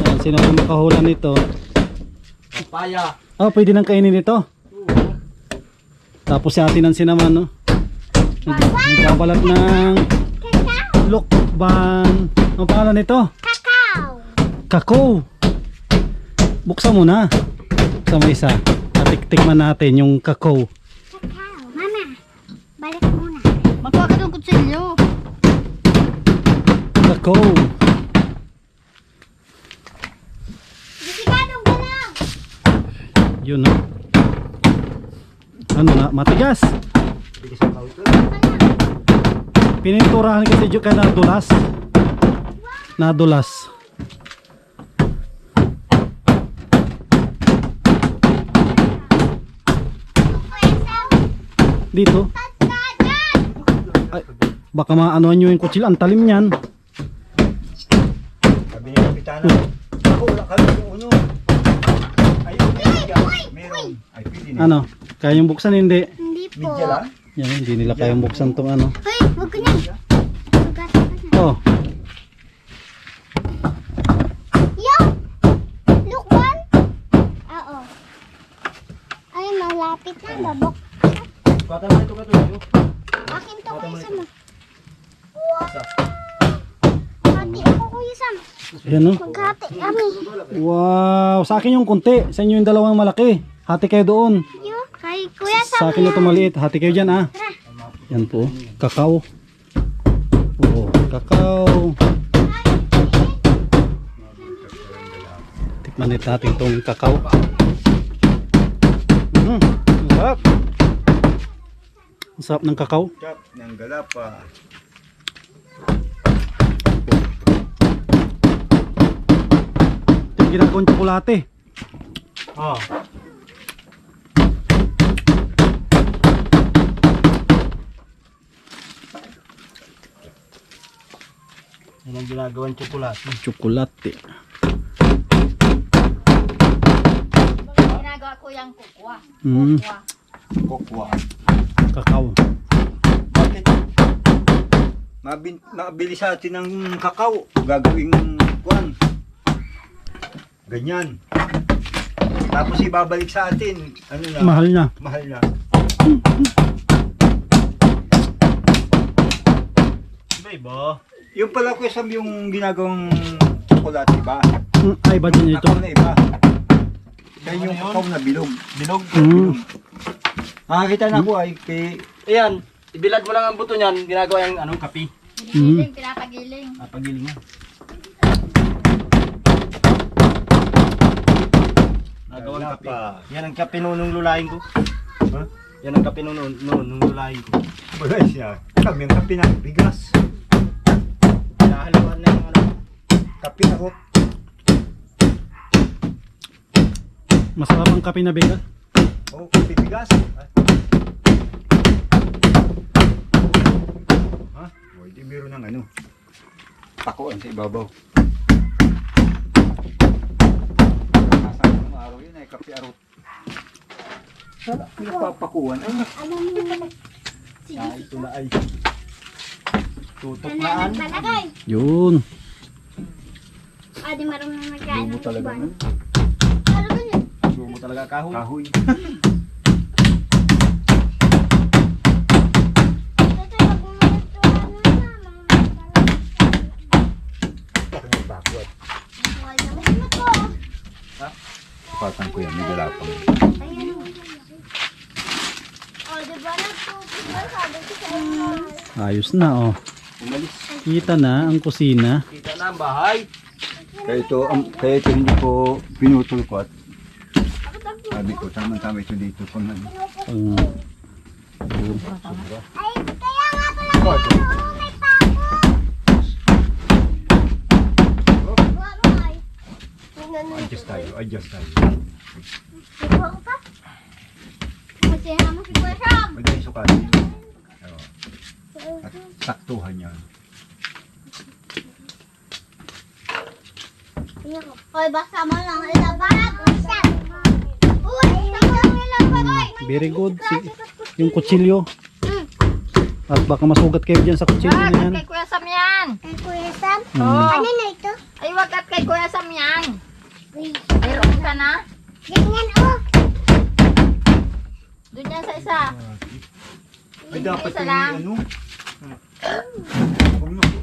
Yan, sino pong makahula nito?
Papaya.
Pwede nang kainin ito. Tapos si Ate Nancy naman, no? Nagbabalat ng lukban. Ang pangalan nito? Kakao. Buksan mo na. Buksan mo isa. Tiktikman natin yung kakao.
Mama, balik muna.
Magkuha ka ng kutsilyo.
Kakao.
Sigadong galaw.
Yun, no? Ano na? Matigas. Pininturahan kasi dyan ka nadulas. Nadulas. Dito. Ay, baka maanoan nyo yung kutsil. Ang talim niyan.
Sabi niya, kapitana. Ako, wala kami yung uno. Ayun, meron. Ay, pwede na.
Ano? Kaya yung buksan hindi.
Hindi po.
Midya lang.
Yan, hindi nila kayang buksan tong ano.
Hoy, huwag ko na. Huwag ka na.
Oh,
Yo! Look, one. Oo. Malapit na, babok.
Bata mo ito ka to.
Akin to, Kuya Sam. Hati ako, Kuya Sam.
Ayan no.
Maghati kami.
Wow, sa akin yung kunti. Sa inyo yung dalawang malaki. Hati kayo doon.
Yo, kay Kuya Sam.
Sa akin ito maliit. Hati kayo dyan ah. Yan po. Kakao. Oh, kakao. Tikman natin itong kakao. Ang sarap. Ang sarap ng kakao.
Chop ng galapa.
Ito yung ginagawang tsokolate.
Oh. Yan ang ginagawang tsokolate.
Tsokolate.
Ginagawa ko yung kukwa.
Mm,
Kokwa.
kakao.
Bakit? Mabili sa atin ng kakao. Gagawing kuwan. Ganyan. Tapos ibabalik sa atin. Ano na?
Mahal na.
Mahal na.
Iba.
Yung pala ko yung ginagawang tsokolate ba?
Ay, ba din ito?
Kakao na iba. Yan yung kakao na bilog.
Bilog.
Mm.
Nakakita na ko ay kay...
Ayan, ibilad mo lang ang buto niyan, ginagawa yung anong kapi.
Ginigiling, pinapagiling.
Pagiling mo. Nagawang kape.
Lapa.
Yan ang kape nung lulayin ko.
Ha?
Yan ang kape nung lulayin ko.
Wala siya. Kami ang kape na bigas.
Nahaluan na yung ano.
Kape na ko.
Masarap ang kape na bigas.
Oh, kape bigas. Ha? Oh, hindi meron ng ano. Pakuan sa ibabaw. Nasa ng araw yun ay kape arot. Sala, pinapapakuan. Ay,
Ito na ay tutok
Ano
naan.
nagbalagay?
Yun.
Di marunong magkain.
lumo talaga. Ano?
Ano ba yun?
Sumo talaga kahoy.
Kahoy.
Ito yung
Backward.
gumagawa.
Patang ko yan, may galapang.
Oh, di ba nagtutulog? Sabi ko sa inyo.
Ayos na oh.
Umalis.
Kita na ang kusina.
Kita na ang bahay.
Kaya ito hindi ko pinutol ko at sabi ko, tama-tama ito dito pang ano.
Pang
Ay, kaya nga pala. Oo, may pako. Wala.
Adjust tayo, adjust tayo.
Iba ko pa. Kasi naman si Kuya Sam.
Madali sukatin. At saktuhan yan.
Hoy, basta mo lang ilabag. Uy, basta mo ilabag.
very good. Yung kutsilyo. At baka masugat kayo dyan sa kutsilyo
Wag
na yan.
kay Kuya Sam yan.
Kay Kuya Sam?
Oo.
Ano na ito?
Ay, wag at kay Kuya Sam yan.
Uy,
Mayroon ka na.
ganyan oh.
Doon yan sa isa.
Ay dapat
Isa
yung
lang.
ano.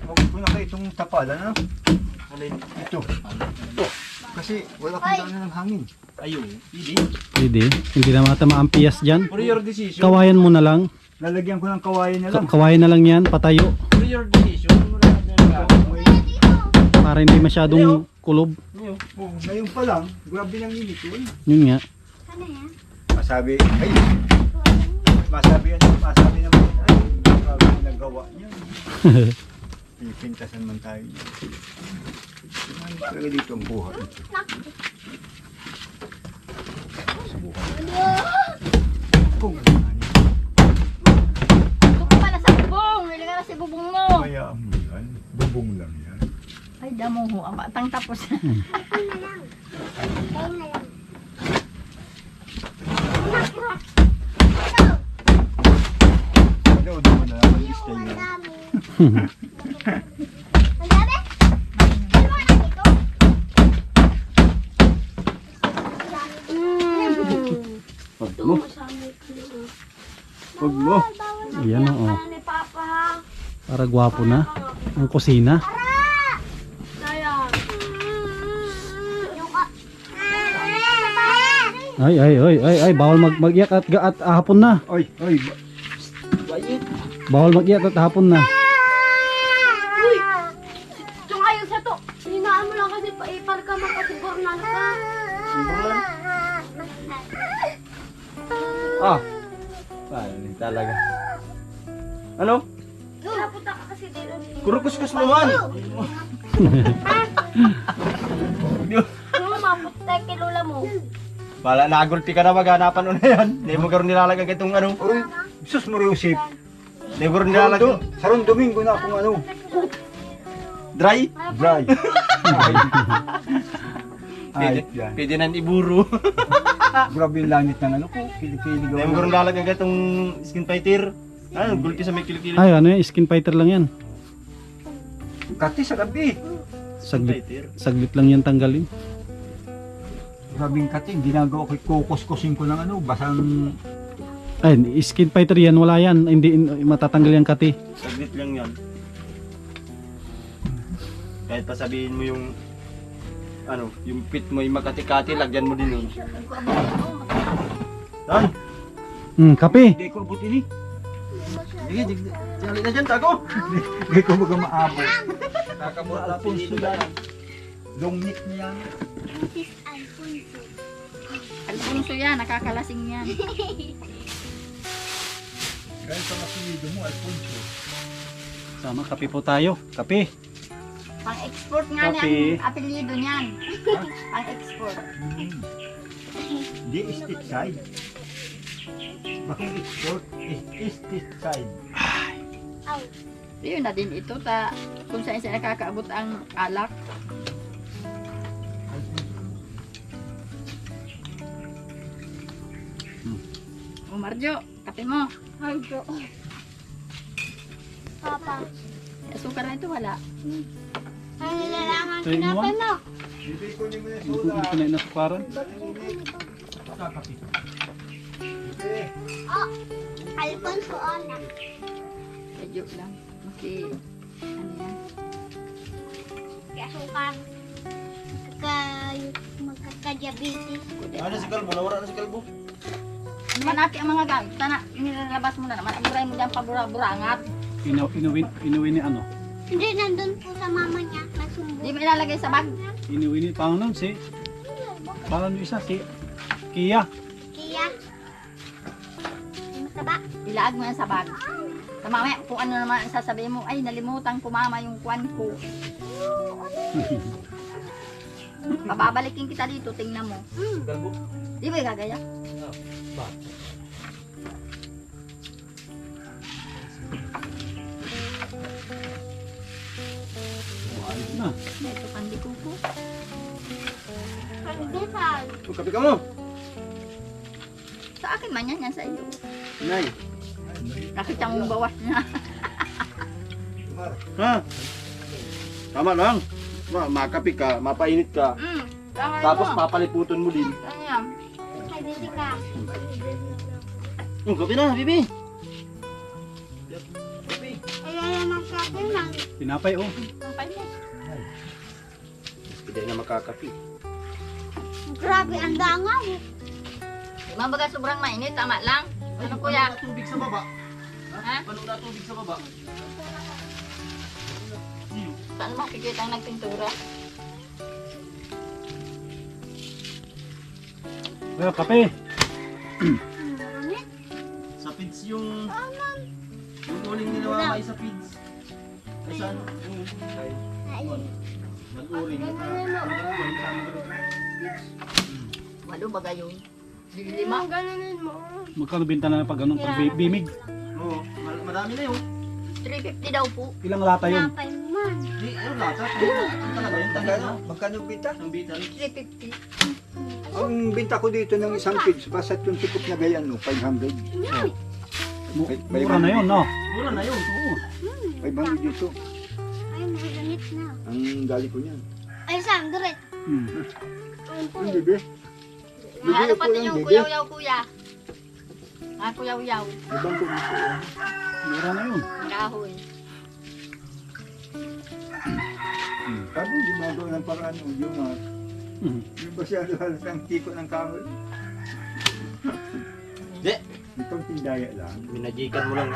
Huwag ko na kayo itong tapalan ha.
Alin?
Ito. Ito. Kasi wala kang daanan ng hangin.
Ayun. Hindi.
Hindi. Hindi na matama ang piyas dyan.
For your decision.
Kawayan mo na lang.
Lalagyan ko ng kawayan na lang.
Kawayan na lang yan. Patayo.
For your decision. Wala na dyan.
Para hindi masyadong kulob.
Oh, ngayon pa lang, grabe ng init yun.
Yun nga.
Ano yan?
Masabi, ay, masabi naman, ay, grabe yung nagawa niya. Pipintasan man tayo. Ano talaga dito ang buhay? Subukan natin. Kung ano,
Gusto ko pala sa bubong. Nilagay na si bubong mo.
kaya mo yan, bubong lang yan.
Ay, damo ho. Ang batang tapos.
Kain na lang. Kain na lang.
Panood mo na, mag-lista
Ang
yun.
dami. Ang dami? Ano ba ito?
Pag mo,
Huwag mo.
Ayan o.
Ano ni Papa?
Para gwapo na. Ang kusina.
Sayang. Yung
Ay, bawal mag-iyak at hapon na.
Oy, oy.
Bawal mag-iyak at hapon na.
Uy! Yung ayos sa to. Hinaan mo lang kasi paipal ka makasiguro na ka.
Ah. Paano talaga. Ano?
Napunta ka kasi dito.
Kurukuskus mo man.
Yung maputek kay lola mo.
Bala, nagulpi ka na maghanapan na yan. Hindi mo karoon nilalagay itong ano.
Oy, sus mo Joseph.
Hindi mo karoon nilalagay.
Sarong Domingo na kung ano.
Dry?
Dry.
Pwede,
Ay, yan.
pwede na iburo.
Grabe yung langit ng ano ko. Kilikili
Hindi mo karoon nilalagay itong skin fighter. Ano, gulpi sa may kilikili.
Ay, ano yan? Skin fighter lang yan.
Kati sa gabi.
Saglit lang yan tanggalin.
Grabing kating, ginagawa ko, kukuskusin ko ng ano, basang
Ay, skin fighter yan. Wala yan. Hindi matatanggal yan kati.
Saglit lang yan. Kahit pa sabihin mo yung ano, yung pit mo yung magkati-kati, lagyan mo din yun. Dan!
Kape.
hindi ko abot ini.
Sige, jali na dyan, tago!
Hindi ko baga maabot.
Kakabura
Alfonso yan. Dominic niya.
Alfonso yan, nakakalasing yan.
Dahil sa masulido mo, Alfonso.
Sama, kape po tayo. Kape.
Pang-export nga niya
Kape.
ang apelyido niyan. Pang-export.
Hindi, stick side. Bakit export? Stick side.
Yun na din ito, kung saan saan nakakaabot ang alak. O Marjo, kape mo.
Hardo. Papa.
Asukar na ito, wala.
Ano nilalaman
Try mo,
kinapay mo?
Hindi ko niyo muna
Hindi ko na inasukaran.
Oh, Alfonso Ona.
Medyo lang. Kasi, ano yan?
Kaya sukar. Magkaka-diabetes.
Ano si Kalbo? Nawala na si Kalbo.
Ano man natin ang mga gamit? Sana, inilalabas mo na naman. Ang buray mo dyan pabura-burangat.
Inuwi ni ano?
Hindi, nandun po sa mama niya. Nasumbo.
Hindi mo ilalagay sa bag.
Inuwi ni, paano nun si? Paano yung isa? Kia.
Kaya. Masaba.
Ilaag mo yan sa bag. Sa mamaya, kung ano naman ang sasabihin mo, ay nalimutan ko mama yung kwan ko. Bababalikin kita dito, tingnan mo.
Kalbo?
Di ba gagaya?
Ba?
Ayos na.
Ito pandi ko po.
Pandesal.
Kape ka mo!
Sa akin man yan, yan sa iyo.
Nay!
Nakita mong bawas na.
Ha? Tama lang. Makapi ka, mapainit ka. Tapos papaliputon mo din.
Ano yan?
Ay, bili ka.
Kape na, bibi!
Ayan naman sa akin lang.
Tinapay oh.
Ang panyan.
Hindi na makakapi.
Grabe, ang dangaw.
Mabaga sobrang mainit, tama lang. Ano kuya?
Tubig sa baba.
Ha?
Paano na tubig sa baba?
Saan makikita ang nagpintura?
Well, kape.
Sa feeds yung uling nila ay sa feeds. Ay saan? Nag-uling.
Walo baga yun. Lima.
Ganunin mo.
Magkano binta na pag ganun? Pag bimig?
Oo, marami na yun.
350 daw po.
Ilang lata yun?
Napay mo man.
Di, ano lata? Ano talaga yun?
Magkano? Magkano binta?
Ang bitan.
350.
Ang binta ko dito ng isang kids, basta yung tikop na gayan, no, 500.
Mura na yun, no?
Mura na yun.
Oo.
500 dito.
Ay, magagamit na.
Ang gali ko niyan.
Ay, saan? Direct.
Ang bebe.
Ano pati yung kuyaw-yaw kuya? Ako yaw-yaw.
Ibang ko dito.
Mura na yun.
Kahoy.
Sabi, gumagawa ng paraan yung
Hmm.
yung masyado halos ang tiko ng kahoy.
Hindi.
Itong tindaya lang.
Minajikan mo lang.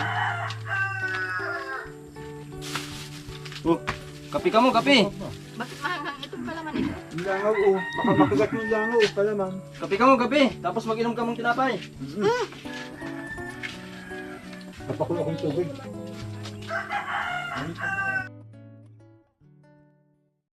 Oh, kape ka mo, kape.
Bakit mahanghang itong palaman ito?
Yung langaw baka makagat yung langaw palamang.
Kape ka mo, kape. Tapos mag-inom ka mong tinapay.
Kapakulo akong tubig.